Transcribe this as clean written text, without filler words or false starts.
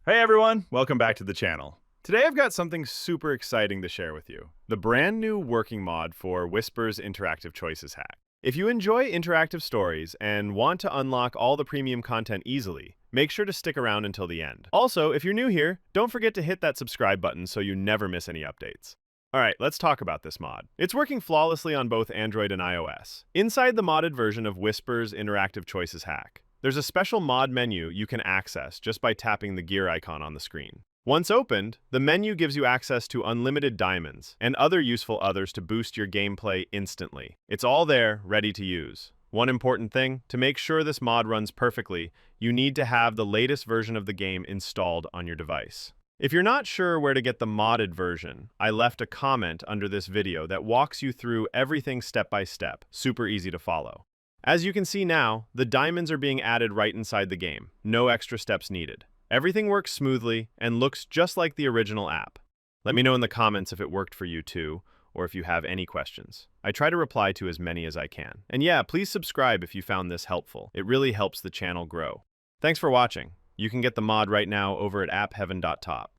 Hey everyone, welcome back to the channel. Today I've got something super exciting to share with you. The brand new working mod for Whisper's Interactive Choices hack. If you enjoy interactive stories and want to unlock all the premium content easily, make sure to stick around until the end. Also, if you're new here, don't forget to hit that subscribe button so you never miss any updates. Alright, let's talk about this mod. It's working flawlessly on both Android and iOS. Inside the modded version of Whisper's Interactive Choices hack, there's a special mod menu you can access just by tapping the gear icon on the screen. Once opened, the menu gives you access to unlimited diamonds and other useful others to boost your gameplay instantly. It's all there, ready to use. One important thing, to make sure this mod runs perfectly, you need to have the latest version of the game installed on your device. If you're not sure where to get the modded version, I left a comment under this video that walks you through everything step by step, super easy to follow. As you can see now, the diamonds are being added right inside the game, no extra steps needed. Everything works smoothly and looks just like the original app. Let me know in the comments if it worked for you too, or if you have any questions. I try to reply to as many as I can. And yeah, please subscribe if you found this helpful. It really helps the channel grow. Thanks for watching. You can get the mod right now over at appheaven.top.